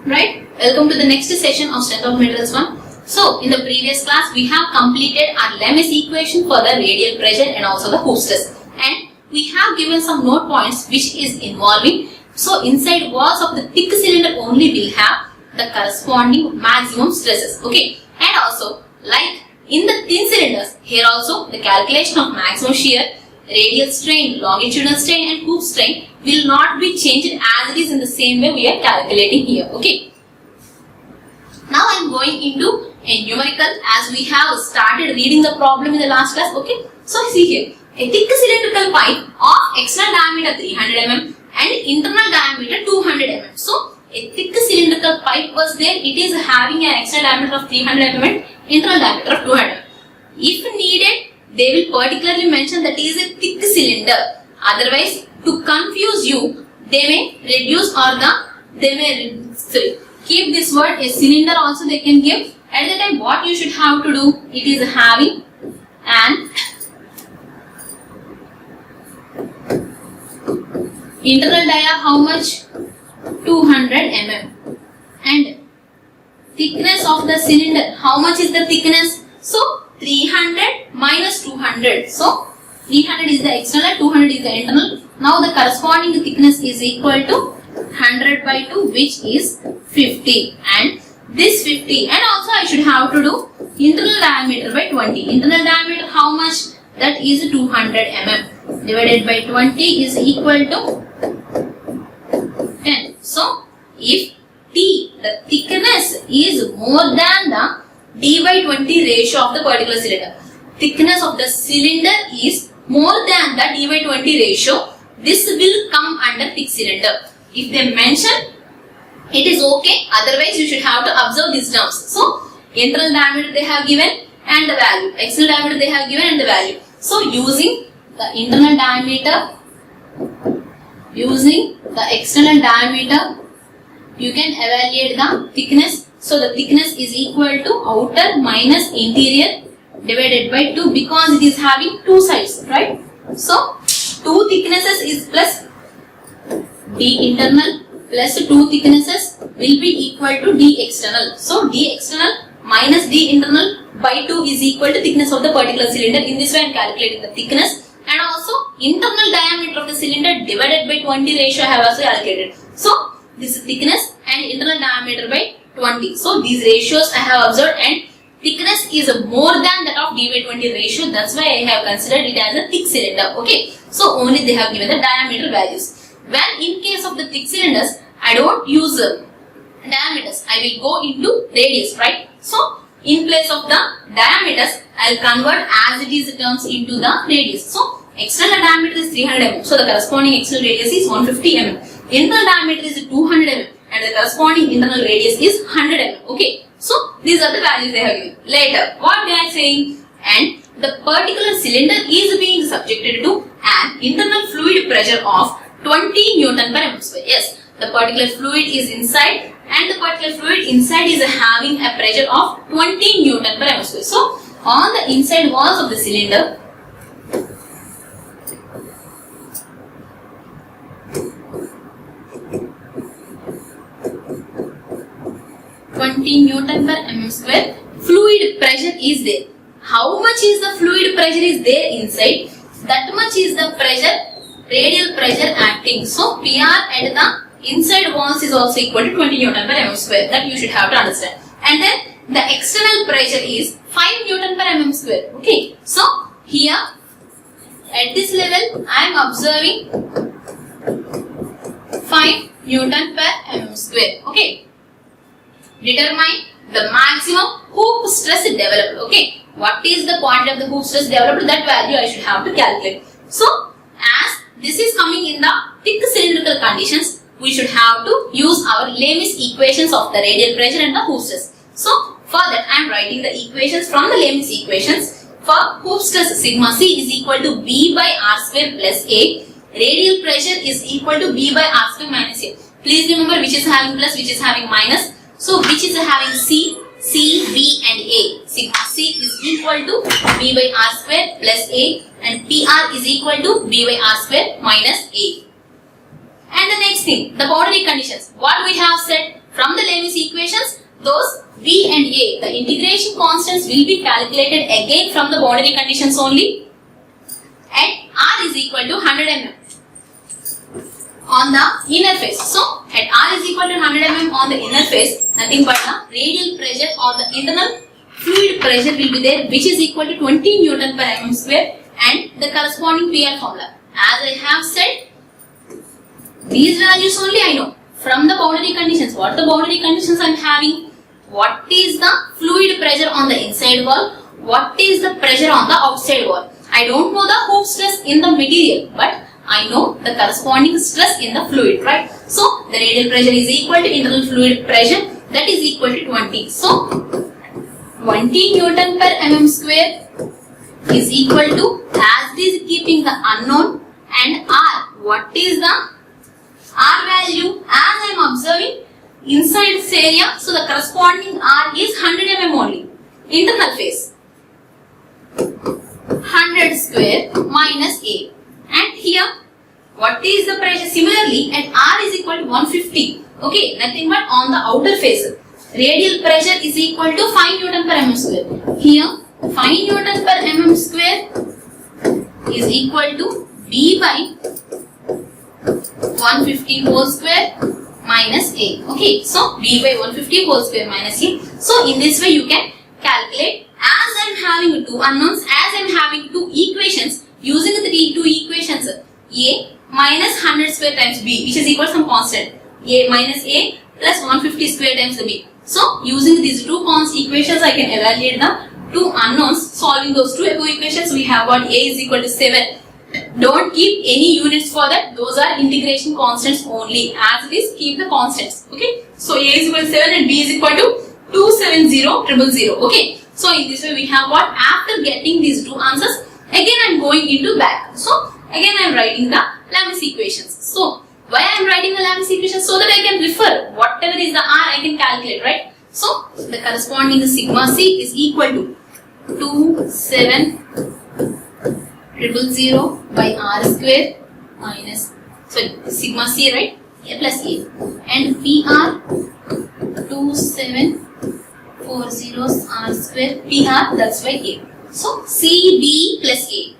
Right? Welcome to the next session of Strength of Materials 1. So, in the previous class, we have completed our Lewis equation for the radial pressure and also the Hooke stress. And we have given some note points which is involving. So, inside walls of the thick cylinder only will have the corresponding maximum stresses. Okay. And also, like in the thin cylinders, here also the calculation of maximum shear, radial strain, longitudinal strain and Hooke strain will not be changed as it is in the same way we are calculating here. Okay. Now I am going into a numerical as we have started reading the problem in the last class. Okay. So see here, a thick cylindrical pipe of external diameter 300 mm and internal diameter 200 mm. So a thick cylindrical pipe was there. It is having an external diameter of 300 mm and internal diameter of 200 mm. If needed, they will particularly mention that is a thick cylinder. Otherwise, to confuse you, they may reduce or keep this word a cylinder also they can give. At the time, what you should have to do, it is having an internal dia how much? 200 mm and thickness of the cylinder, how much is the thickness? So 300 minus 200. So 300 is the external, 200 is the internal. Now the corresponding thickness is equal to 100 by 2, which is 50. And this 50. And also I should have to do internal diameter by 20. Internal diameter how much? That is 200 mm. Divided by 20 is equal to 10. So if T, the thickness is more than the D by 20 ratio of the particular cylinder. Thickness of the cylinder is more than the D by 20 ratio. This will come under thick cylinder. If they mention, it is okay. Otherwise, you should have to observe these terms. So, internal diameter they have given and the value. External diameter they have given and the value. So, using the internal diameter, using the external diameter, you can evaluate the thickness. So, the thickness is equal to outer minus interior divided by 2 because it is having two sides, right? So, 2 thicknesses is plus D internal plus 2 thicknesses will be equal to D external. So, D external minus D internal by 2 is equal to thickness of the particular cylinder. In this way, I am calculating the thickness and also internal diameter of the cylinder divided by 20 ratio I have also calculated. So, this is thickness and internal diameter by 20. So, these ratios I have observed and thickness is more than that of D by 20 ratio. That's why I have considered it as a thick cylinder. Okay. So, only they have given the diameter values. When in case of the thick cylinders, I don't use diameters. I will go into radius, right? So, in place of the diameters, I will convert as it is terms into the radius. So, external diameter is 300 mm. So, the corresponding external radius is 150 mm. Internal diameter is 200 mm. And the corresponding internal radius is 100 mm. Okay. So, these are the values they have given. Later, what they are saying? And the particular cylinder is being subjected to an internal fluid pressure of 20 Newton per mm square. Yes, the particular fluid is inside and the particular fluid inside is having a pressure of 20 Newton per mm square. So, on the inside walls of the cylinder, Newton per mm square fluid pressure is there. How much is the fluid pressure is there inside? That much is the pressure, radial pressure acting. So, PR at the inside walls is also equal to 20 Newton per mm square. That you should have to understand. And then the external pressure is 5 Newton per mm square. Okay. So, here at this level I am observing 5 Newton per mm square. Okay. Determine the maximum Hooke stress developed. Okay. What is the quantity of the Hooke stress developed? That value I should have to calculate. So, as this is coming in the thick cylindrical conditions, we should have to use our Lewis equations of the radial pressure and the Hooke stress. So, for that I am writing the equations from the Lewis equations. For Hooke stress, sigma C is equal to B by R square plus A. Radial pressure is equal to B by R square minus A. Please remember which is having plus, which is having minus. So, which is having C, B and A. Sigma C is equal to B by R square plus A and PR is equal to B by R square minus A. And the next thing, the boundary conditions. What we have said, From the Lewis equations, those B and A, the integration constants will be calculated again from the boundary conditions only at R is equal to 100 mm on the inner face. So, at R is equal to 100 mm on the inner face, nothing but the radial pressure or the internal fluid pressure will be there, which is equal to 20 Newton per mm square, and the corresponding PR formula. As I have said, these values only I know from the boundary conditions. What the boundary conditions I am having? What is the fluid pressure on the inside wall? What is the pressure on the outside wall? I don't know the Hooke stress in the material, but I know the corresponding stress in the fluid, right? So, the radial pressure is equal to internal fluid pressure, that is equal to 20. So, 20 Newton per mm square is equal to, as it is keeping the unknown, and R. What is the R value? As I am observing inside this area, so the corresponding R is 100 mm only. Internal phase 100 square minus A. And here, what is the pressure? Similarly, at R is equal to 150. Okay, nothing but on the outer face. Radial pressure is equal to 5 Newton per mm square. Here, 5 Newton per mm square is equal to B by 150 whole square minus A. Okay, so B by 150 whole square minus A. So, in this way, you can calculate. As I am having two unknowns, as I am having two equations, using the two equations, A minus 100 square times B, which is equal to some constant, A minus A plus 150 square times the B. So, using these two equations, I can evaluate the two unknowns. Solving those two equations, we have got A is equal to 7. Don't keep any units for that. Those are integration constants only. As it is, keep the constants. Okay. So, A is equal to 7 and B is equal to 270,000. Okay. So, in this way, we have what? After getting these two answers, again I am going into back. So, again I am writing the Lewis equations. So, why I am writing the Lewis equations? So that I can refer whatever is the R I can calculate, right? So, the corresponding sigma C is equal to 270,000 by R square minus, sigma C, right? A plus A. And PR 2740 R square PR, that's by A. So, CB plus A.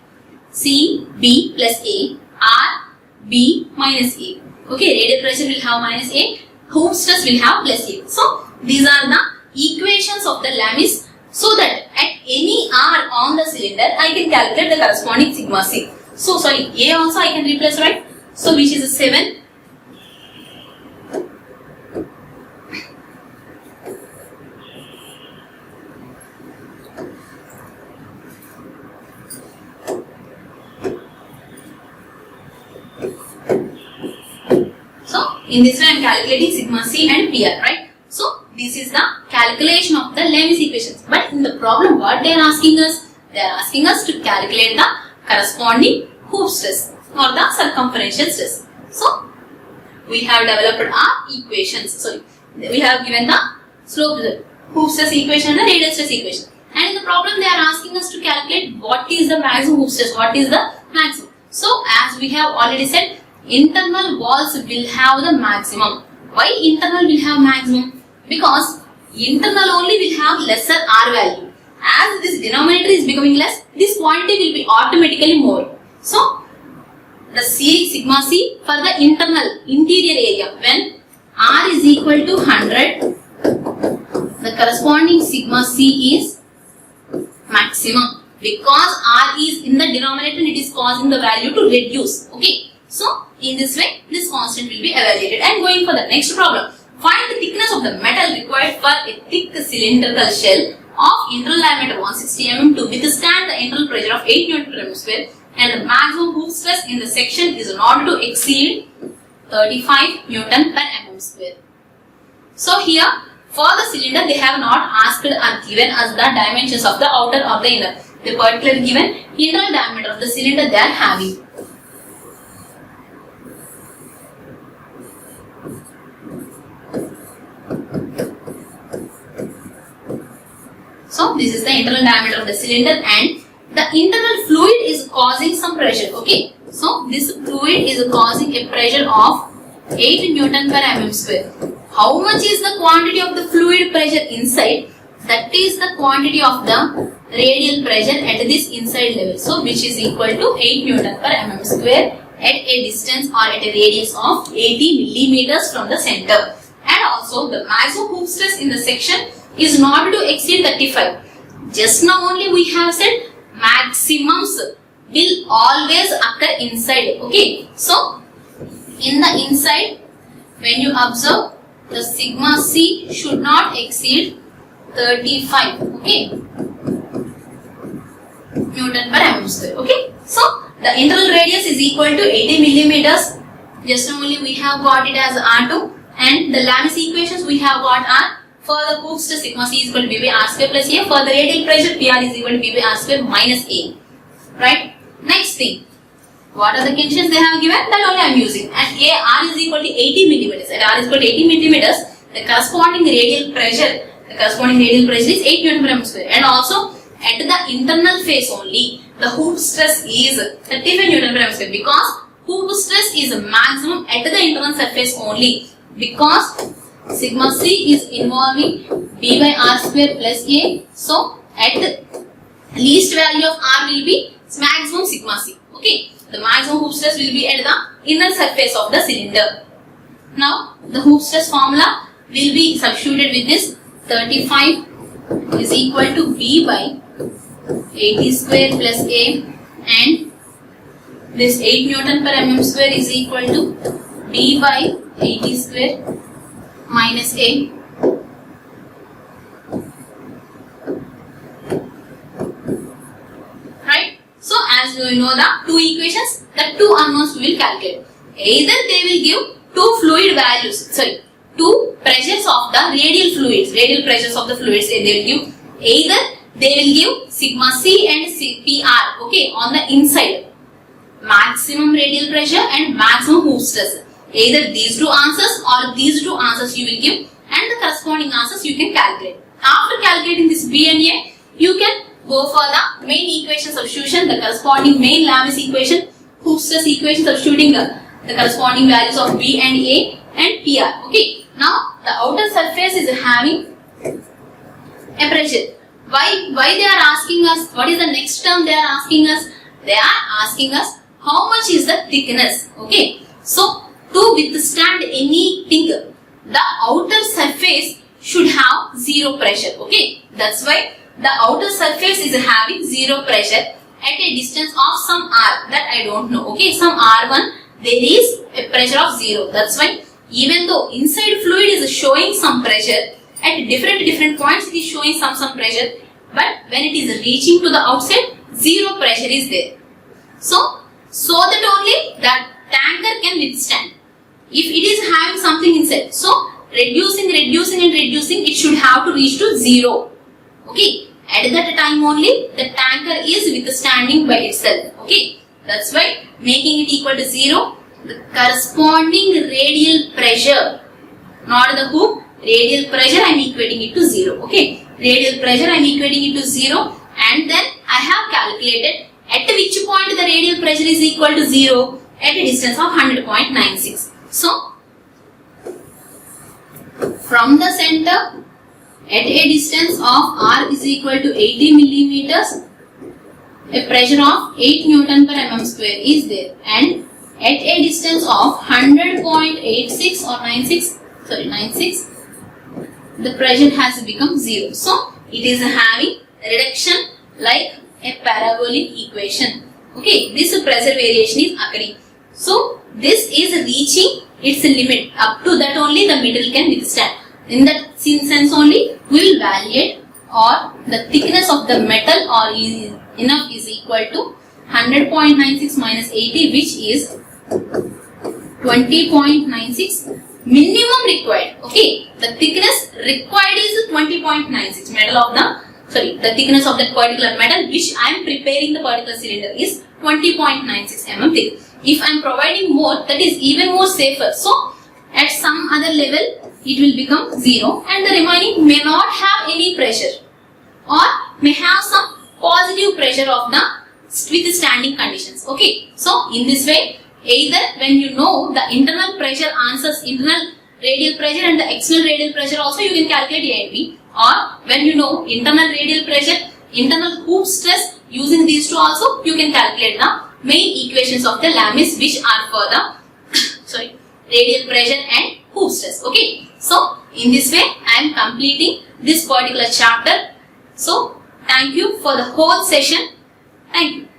CB plus A. R B minus A. Okay, radial pressure will have minus A. Hooke stress will have plus A. So, these are the equations of the Lewis, so that at any R on the cylinder, I can calculate the corresponding sigma C. So, sorry, A also I can replace, right? So, which is 7. In this way, I am calculating sigma C and PR, right? So, this is the calculation of the Lewis equations. But in the problem, what they are asking us? They are asking us to calculate the corresponding Hooke stress or the circumferential stress. So, we have developed our equations. Sorry, we have given the slope, Hooke stress equation and the radial stress equation. And in the problem, they are asking us to calculate what is the maximum Hooke stress, what is the maximum. So, as we have already said, internal walls will have the maximum. Why internal will have maximum? Because internal only will have lesser R value. As this denominator is becoming less, this quantity will be automatically more. So, the sigma C for the interior area, when R is equal to 100, the corresponding sigma C is maximum. Because R is in the denominator, it is causing the value to reduce. Okay. So, in this way, this constant will be evaluated. And going for the next problem. Find the thickness of the metal required for a thick cylindrical shell of internal diameter 160 mm to withstand the internal pressure of 8 Newton per mm square, and the maximum Hooke stress in the section is not to exceed 35 Newton per mm square. So, here for the cylinder, they have not asked or given us the dimensions of the outer or the inner. The particular given internal diameter of the cylinder they are having. So, this is the internal diameter of the cylinder, and the internal fluid is causing some pressure. Okay. So, this fluid is causing a pressure of 8 Newton per mm square. how much is the quantity of the fluid pressure inside, that is the quantity of the radial pressure at this inside level. So which is equal to 8 Newton per mm square at a distance or at a radius of 80 millimeters from the center. And also the maximum hoop stress in the section is not to exceed 35. Just now only we have said maximums will always occur inside. Okay. So in the inside, when you observe, the sigma c should not exceed 35. Okay. Newton per mm square. Okay. So the internal radius is equal to 80 millimeters. Just now only we have got it as R2, and the Lamis equations we have got are for the hoop stress sigma c is equal to b by r square plus a. For the radial pressure PR is equal to b by r square minus a. Right. Next thing. What are the conditions they have given? That only I am using. At A, R is equal to 80 millimeters. At R is equal to 80 millimeters, the corresponding radial pressure is 8 Newton per mm square. And also at the internal face only, the hoop stress is 35 Newton per mm square, because hoop stress is maximum at the internal surface only, because sigma c is involving b by r square plus a. So at the least value of r will be maximum sigma c. Okay. The maximum hoop stress will be at the inner surface of the cylinder. Now, the hoop stress formula will be substituted with this. 35 is equal to B by 80 square plus A, and this 8 Newton per mm square is equal to B by 80 square minus A. Right? So, as you know the two equations, the two unknowns we will calculate. Either they will give two pressures of the radial pressures of the fluids, they will give, either they will give sigma c and PR, okay, on the inside, maximum radial pressure and maximum hoop stress. Either these two answers or these two answers you will give, and the corresponding answers you can calculate. After calculating this B and A, you can go for the main equation substitution, the corresponding main Lamis equation, hoop stress equation, substituting the corresponding values of B and A and PR. Okay. Now the outer surface is having a pressure. Why they are asking us? What is the next term they are asking us? They are asking us how much is the thickness. Okay. So to withstand anything, the outer surface should have zero pressure. Okay. That's why the outer surface is having zero pressure at a distance of some r that I don't know. Okay, some r1 there is a pressure of 0. That's why even though inside fluid is showing some pressure, at different points it is showing some pressure, but when it is reaching to the outside, zero pressure is there. So that only that tanker can withstand. If it is having something inside, so reducing, it should have to reach to 0. Okay. At that time only the tanker is withstanding by itself. Okay. That's why making it equal to 0, the corresponding radial pressure, not the hoop, radial pressure I am equating it to 0. Okay. Radial pressure I am equating it to 0, and then I have calculated at which point the radial pressure is equal to 0, at a distance of 100.96. So from the center, at a distance of r is equal to 80 millimeters, a pressure of 8 Newton per mm square is there, and at a distance of 100.86 or 96, the pressure has become 0. So it is having reduction like a parabolic equation. Okay, this pressure variation is occurring. So this is reaching its limit. Up to that only the metal can withstand. In that sense only we will evaluate, or the thickness of the metal or enough is equal to 100.96 minus 80, which is 20.96 minimum required. Okay, the thickness required is 20.96 the thickness of that particular metal which I am preparing the particular cylinder is 20.96 mm thick. If I am providing more, that is even more safer. So at some other level it will become 0, and the remaining may not have any pressure or may have some positive pressure of the withstanding conditions. Okay, so in this way, either when you know the internal pressure answers, internal radial pressure and the external radial pressure also you can calculate A and B. Or when you know internal radial pressure, internal hoop stress, using these two also you can calculate the main equations of the Lami's, which are for the radial pressure and hoop stress. Okay. So in this way I am completing this particular chapter. So thank you for the whole session. Thank you.